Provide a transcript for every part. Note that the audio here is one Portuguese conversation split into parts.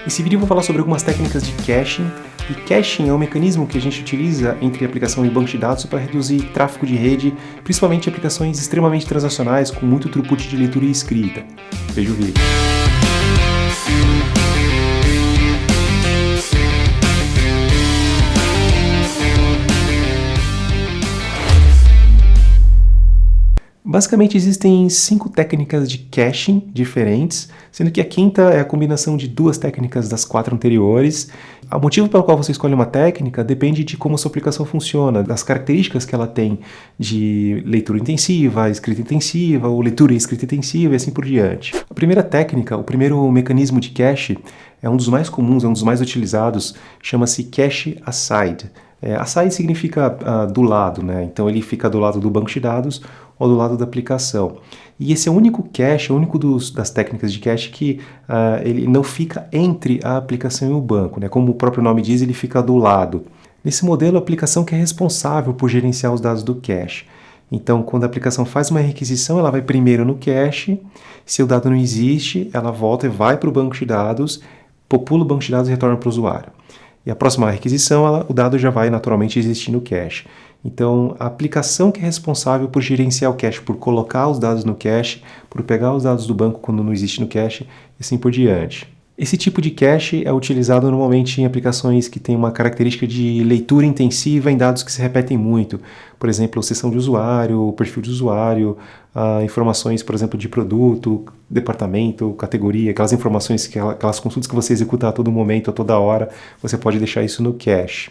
Nesse vídeo eu vou falar sobre algumas técnicas de caching, e caching é um mecanismo que a gente utiliza entre a aplicação e o banco de dados para reduzir tráfego de rede, principalmente em aplicações extremamente transacionais com muito throughput de leitura e escrita. Veja o vídeo. Basicamente existem 5 técnicas de caching diferentes, sendo que a quinta é a combinação de 2 técnicas das 4 anteriores. O motivo pelo qual você escolhe uma técnica depende de como a sua aplicação funciona, das características que ela tem de leitura intensiva, escrita intensiva, ou leitura e escrita intensiva e assim por diante. A primeira técnica, o primeiro mecanismo de cache, é um dos mais comuns, é um dos mais utilizados, chama-se cache aside. Aside significa do lado, né? Então ele fica do lado do banco de dados ou do lado da aplicação. E esse é o único cache, o único das técnicas de cache que ele não fica entre a aplicação e o banco, né? Como o próprio nome diz, ele fica do lado. Nesse modelo, a aplicação que é responsável por gerenciar os dados do cache. Então, quando a aplicação faz uma requisição, ela vai primeiro no cache. Se o dado não existe, ela volta e vai para o banco de dados, popula o banco de dados e retorna para o usuário. E a próxima requisição, o dado já vai naturalmente existir no cache. Então, a aplicação que é responsável por gerenciar o cache, por colocar os dados no cache, por pegar os dados do banco quando não existe no cache, e assim por diante. Esse tipo de cache é utilizado normalmente em aplicações que têm uma característica de leitura intensiva em dados que se repetem muito. Por exemplo, seção de usuário, perfil de usuário, informações, por exemplo, de produto, departamento, categoria, aquelas informações, aquelas consultas que você executa a todo momento, a toda hora, você pode deixar isso no cache.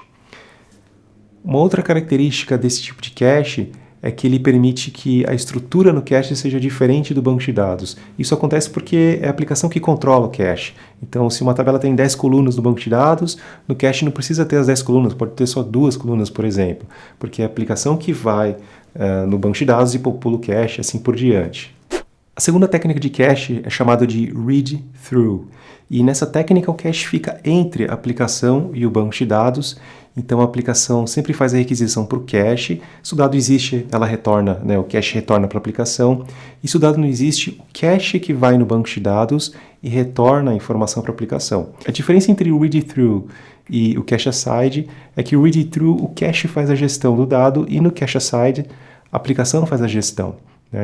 Uma outra característica desse tipo de cache é que ele permite que a estrutura no cache seja diferente do banco de dados. Isso acontece porque é a aplicação que controla o cache. Então, se uma tabela tem 10 colunas no banco de dados, no cache não precisa ter as 10 colunas, pode ter só 2 colunas, por exemplo, porque é a aplicação que vai no banco de dados e popula o cache, assim por diante. A segunda técnica de cache é chamada de read-through, e nessa técnica o cache fica entre a aplicação e o banco de dados. Então a aplicação sempre faz a requisição para o cache. Se o dado existe, ela retorna, né, o cache retorna para a aplicação. E se o dado não existe, o cache que vai no banco de dados e retorna a informação para a aplicação. A diferença entre o read-through e o cache aside é que o read-through, o cache faz a gestão do dado, e no cache aside a aplicação faz a gestão.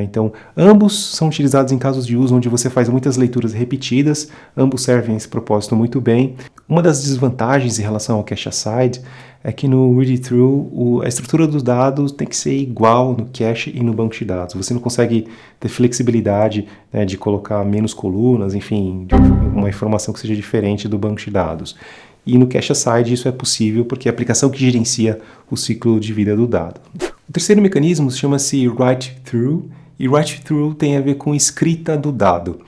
Então, ambos são utilizados em casos de uso onde você faz muitas leituras repetidas, ambos servem esse propósito muito bem. Uma das desvantagens em relação ao cache aside é que no read-through a estrutura dos dados tem que ser igual no cache e no banco de dados. Você não consegue ter flexibilidade, né, de colocar menos colunas, enfim, de uma informação que seja diferente do banco de dados. E no cache aside isso é possível porque é a aplicação que gerencia o ciclo de vida do dado. O terceiro mecanismo chama-se write-through, e write-through tem a ver com escrita do dado.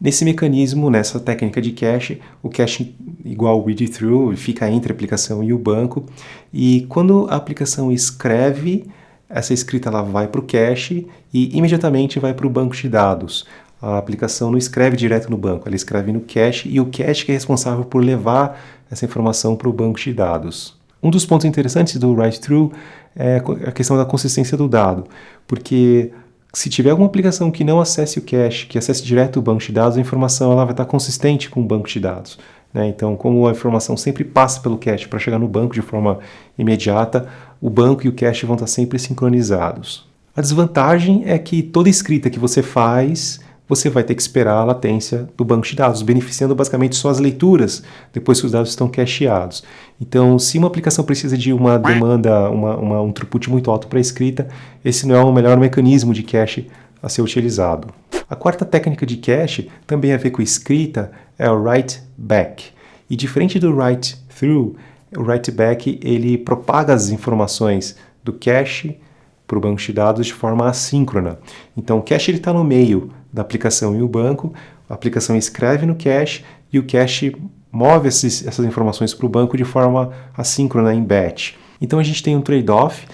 Nesse mecanismo, nessa técnica de cache, o cache igual ao read-through fica entre a aplicação e o banco, e quando a aplicação escreve, essa escrita ela vai para o cache e imediatamente vai para o banco de dados. A aplicação não escreve direto no banco, ela escreve no cache, e o cache que é responsável por levar essa informação para o banco de dados. Um dos pontos interessantes do write-through é a questão da consistência do dado, porque se tiver alguma aplicação que não acesse o cache, que acesse direto o banco de dados, a informação ela vai estar consistente com o banco de dados, né? Então, como a informação sempre passa pelo cache para chegar no banco de forma imediata, o banco e o cache vão estar sempre sincronizados. A desvantagem é que toda escrita que você faz, você vai ter que esperar a latência do banco de dados, beneficiando basicamente só as leituras depois que os dados estão cacheados. Então, se uma aplicação precisa de uma demanda, um throughput muito alto para a escrita, esse não é o melhor mecanismo de cache a ser utilizado. A quarta técnica de cache, também a ver com escrita, é o write-back. E diferente do write-through, o write-back ele propaga as informações do cache para o banco de dados de forma assíncrona. Então, o cache está no meio da aplicação e o banco, a aplicação escreve no cache e o cache move essas informações para o banco de forma assíncrona, em batch. Então a gente tem um trade-off,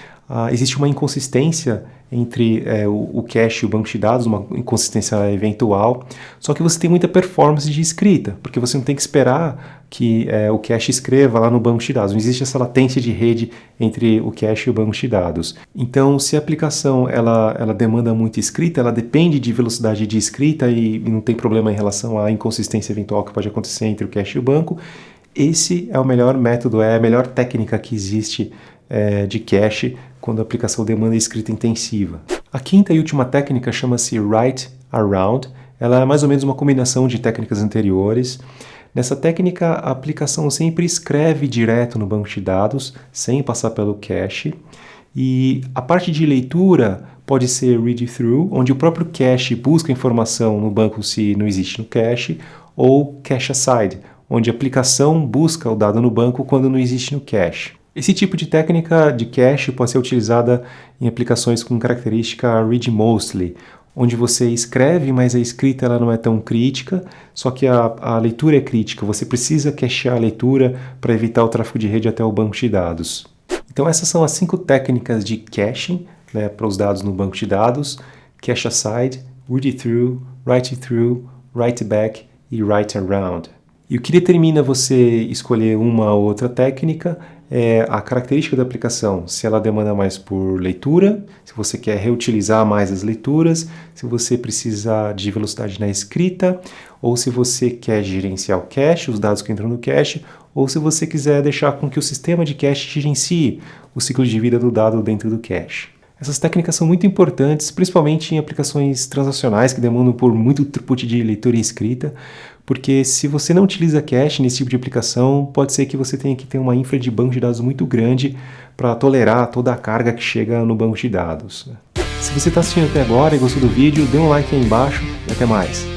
existe uma inconsistência entre o cache e o banco de dados, uma inconsistência eventual, só que você tem muita performance de escrita, porque você não tem que esperar que o cache escreva lá no banco de dados. Não existe essa latência de rede entre o cache e o banco de dados. Então, se a aplicação ela demanda muita escrita, ela depende de velocidade de escrita e não tem problema em relação à inconsistência eventual que pode acontecer entre o cache e o banco, esse é o melhor método, é a melhor técnica que existe de cache quando a aplicação demanda escrita intensiva. A quinta e última técnica chama-se Write Around. Ela é mais ou menos uma combinação de técnicas anteriores. Nessa técnica, a aplicação sempre escreve direto no banco de dados, sem passar pelo cache. E a parte de leitura pode ser read-through, onde o próprio cache busca informação no banco se não existe no cache, ou cache-aside, onde a aplicação busca o dado no banco quando não existe no cache. Esse tipo de técnica de cache pode ser utilizada em aplicações com característica read mostly, onde você escreve, mas a escrita ela não é tão crítica, só que a leitura é crítica. Você precisa cachear a leitura para evitar o tráfego de rede até o banco de dados. Então essas são as 5 técnicas de caching, né, para os dados no banco de dados: cache aside, read it through, write it through, write back e write around. E o que determina você escolher uma ou outra técnica é a característica da aplicação, se ela demanda mais por leitura, se você quer reutilizar mais as leituras, se você precisa de velocidade na escrita, ou se você quer gerenciar o cache, os dados que entram no cache, ou se você quiser deixar com que o sistema de cache gerencie o ciclo de vida do dado dentro do cache. Essas técnicas são muito importantes, principalmente em aplicações transacionais que demandam por muito throughput de leitura e escrita, porque se você não utiliza cache nesse tipo de aplicação, pode ser que você tenha que ter uma infra de banco de dados muito grande para tolerar toda a carga que chega no banco de dados. Se você está assistindo até agora e gostou do vídeo, dê um like aí embaixo e até mais.